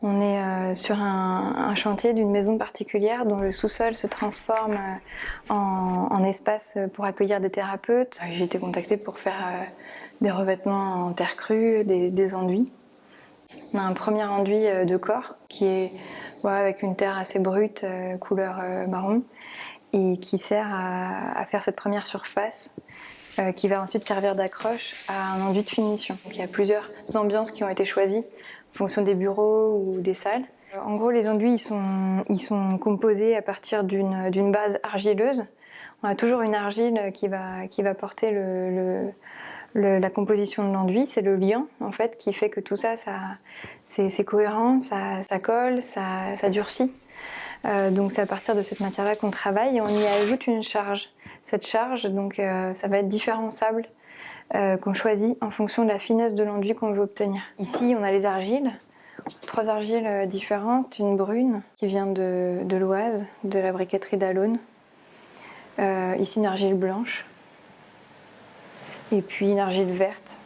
On est sur un chantier d'une maison particulière dont le sous-sol se transforme en espace pour accueillir des thérapeutes. J'ai été contactée pour faire des revêtements en terre crue, des enduits. On a un premier enduit de corps qui est avec une terre assez brute, couleur marron, et qui sert à faire cette première surface qui va ensuite servir d'accroche à un enduit de finition. Donc, il y a plusieurs ambiances qui ont été choisies en fonction des bureaux ou des salles. En gros, les enduits ils sont composés à partir d'une base argileuse. On a toujours une argile qui va porter la composition de l'enduit. C'est le liant en fait qui fait que tout ça c'est cohérent, ça colle, ça durcit. Donc c'est à partir de cette matière-là qu'on travaille et on y ajoute une charge. Cette charge, donc, ça va être différents sables qu'on choisit en fonction de la finesse de l'enduit qu'on veut obtenir. Ici, on a les argiles, 3 argiles différentes, une brune qui vient de l'Oise, de la briqueterie d'Alonne. Ici, une argile blanche. Et puis une argile verte.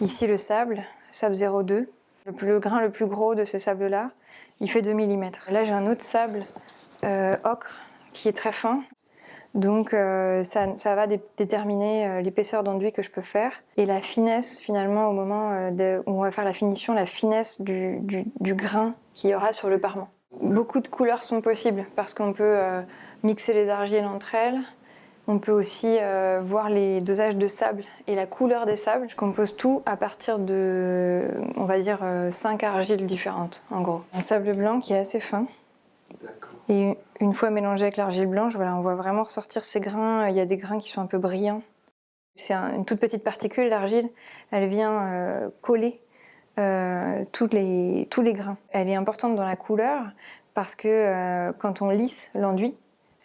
Ici, le sable 02. Le grain le plus gros de ce sable-là, il fait 2 mm. Là, j'ai un autre sable ocre qui est très fin. Donc ça va déterminer l'épaisseur d'enduit que je peux faire et la finesse finalement au moment où on va faire la finition, la finesse du grain qu'il y aura sur le parement. Beaucoup de couleurs sont possibles parce qu'on peut mixer les argiles entre elles. On peut aussi voir les dosages de sable et la couleur des sables. Je compose tout à partir de, on va dire, 5 argiles différentes en gros. Un sable blanc qui est assez fin. Et une fois mélangé avec l'argile blanche, voilà, on voit vraiment ressortir ces grains. Il y a des grains qui sont un peu brillants. C'est une toute petite particule, l'argile. Elle vient coller tous les grains. Elle est importante dans la couleur parce que quand on lisse l'enduit,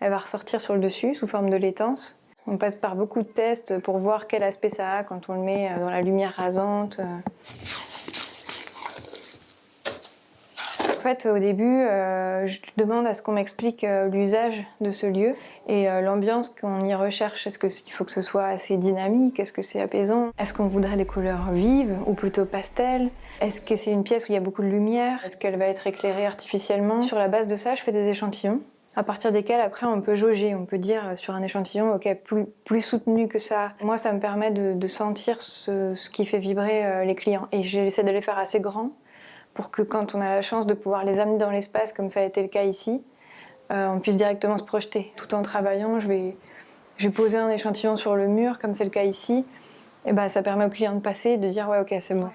elle va ressortir sur le dessus sous forme de laitance. On passe par beaucoup de tests pour voir quel aspect ça a quand on le met dans la lumière rasante. En fait, au début, je demande à ce qu'on m'explique l'usage de ce lieu et l'ambiance qu'on y recherche. Est-ce qu'il faut que ce soit assez dynamique? Est-ce que c'est apaisant? Est-ce qu'on voudrait des couleurs vives ou plutôt pastel? Est-ce que c'est une pièce où il y a beaucoup de lumière? Est-ce qu'elle va être éclairée artificiellement? Sur la base de ça, je fais des échantillons, à partir desquels après on peut jauger. On peut dire sur un échantillon, ok, plus soutenu que ça. Moi, ça me permet de sentir ce qui fait vibrer les clients. Et j'essaie de les faire assez grands, pour que quand on a la chance de pouvoir les amener dans l'espace, comme ça a été le cas ici, on puisse directement se projeter. Tout en travaillant, je vais poser un échantillon sur le mur, comme c'est le cas ici, et ça permet au client de passer et de dire « ouais, ok, c'est bon ».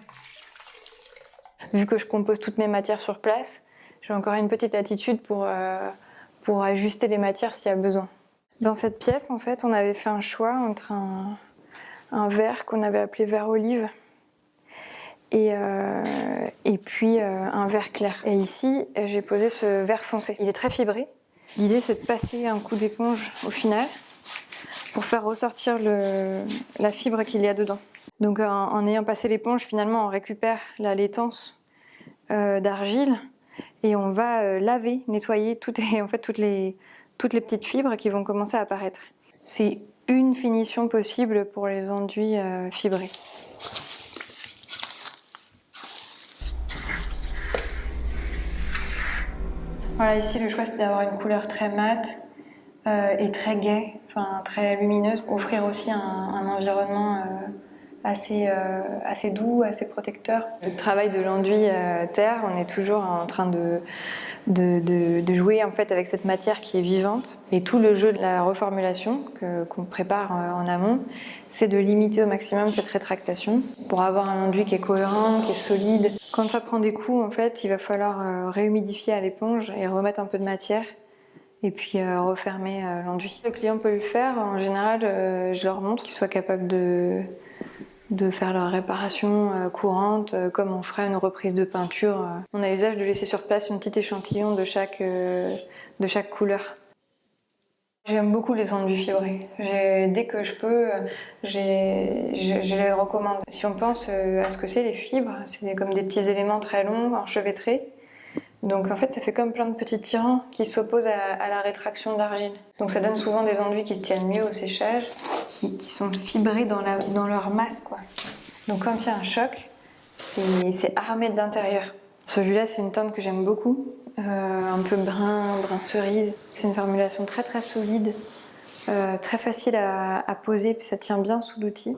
Vu que je compose toutes mes matières sur place, j'ai encore une petite latitude pour ajuster les matières s'il y a besoin. Dans cette pièce, en fait, on avait fait un choix entre un verre qu'on avait appelé verre olive, et puis un vert clair. Et ici, j'ai posé ce vert foncé. Il est très fibré. L'idée, c'est de passer un coup d'éponge au final pour faire ressortir la fibre qu'il y a dedans. Donc en ayant passé l'éponge, finalement, on récupère la laitance d'argile et on va laver, nettoyer toutes les petites fibres qui vont commencer à apparaître. C'est une finition possible pour les enduits fibrés. Voilà, ici le choix c'était d'avoir une couleur très mate et très gaie, enfin très lumineuse, offrir aussi un environnement assez doux, assez protecteur. Le travail de l'enduit terre, on est toujours en train de jouer en fait avec cette matière qui est vivante. Et tout le jeu de la reformulation qu'on prépare en amont, c'est de limiter au maximum cette rétractation pour avoir un enduit qui est cohérent, qui est solide. Quand ça prend des coups, en fait, il va falloir réhumidifier à l'éponge et remettre un peu de matière et puis refermer l'enduit. Le client peut le faire. En général, je leur montre qu'ils soient capables de faire leur réparation courante, comme on ferait une reprise de peinture. On a usage de laisser sur place un petit échantillon de chaque couleur. J'aime beaucoup les enduits fibrés. Dès que je peux, je les recommande. Si on pense à ce que c'est les fibres, c'est comme des petits éléments très longs, enchevêtrés. Donc en fait, ça fait comme plein de petits tirants qui s'opposent à la rétraction de l'argile. Donc ça donne souvent des enduits qui se tiennent mieux au séchage, qui sont fibrés dans leur masse, quoi. Donc quand il y a un choc, c'est armé de l'intérieur. Celui-là, c'est une teinte que j'aime beaucoup, un peu brun cerise. C'est une formulation très très solide, très facile à poser, puis ça tient bien sous l'outil.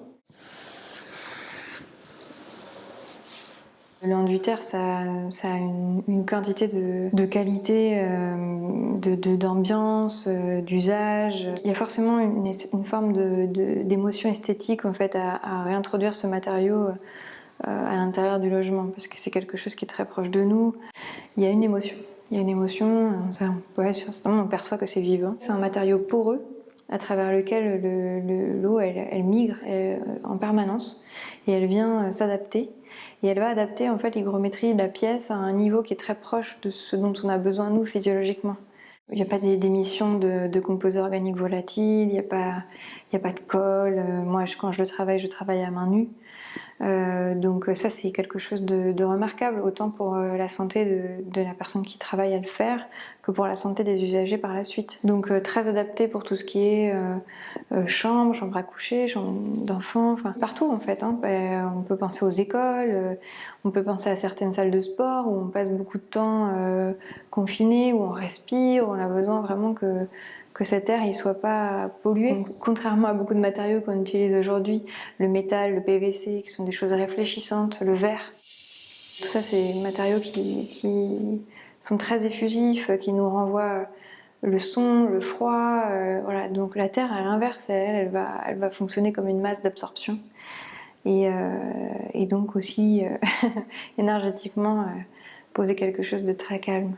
L'enduit terre, ça a une quantité de qualité, d'ambiance, d'usage. Il y a forcément une forme d'émotion esthétique en fait, à réintroduire ce matériau à l'intérieur du logement, parce que c'est quelque chose qui est très proche de nous. Il y a une émotion. Il y a une émotion, on perçoit que c'est vivant. C'est un matériau poreux à travers lequel l'eau elle migre en permanence et elle vient s'adapter. Et elle va adapter en fait l'hygrométrie de la pièce à un niveau qui est très proche de ce dont on a besoin nous physiologiquement. Il n'y a pas d'émission de composés organiques volatiles, il n'y a pas de colle. Moi, quand je travaille à main nue. Donc ça, c'est quelque chose de remarquable, autant pour la santé de la personne qui travaille à le faire que pour la santé des usagers par la suite. Donc très adapté pour tout ce qui est chambre à coucher, chambre d'enfant, enfin partout en fait. On peut penser aux écoles, on peut penser à certaines salles de sport où on passe beaucoup de temps confiné, où on respire, où on a besoin vraiment que cet air ne soit pas pollué. Donc, contrairement à beaucoup de matériaux qu'on utilise aujourd'hui, le métal, le PVC, qui sont des choses réfléchissantes, le verre, tout ça c'est des matériaux qui sont très effusifs, qui nous renvoient le son, le froid. Voilà. Donc la terre, à l'inverse, elle va fonctionner comme une masse d'absorption. Et donc aussi énergétiquement poser quelque chose de très calme.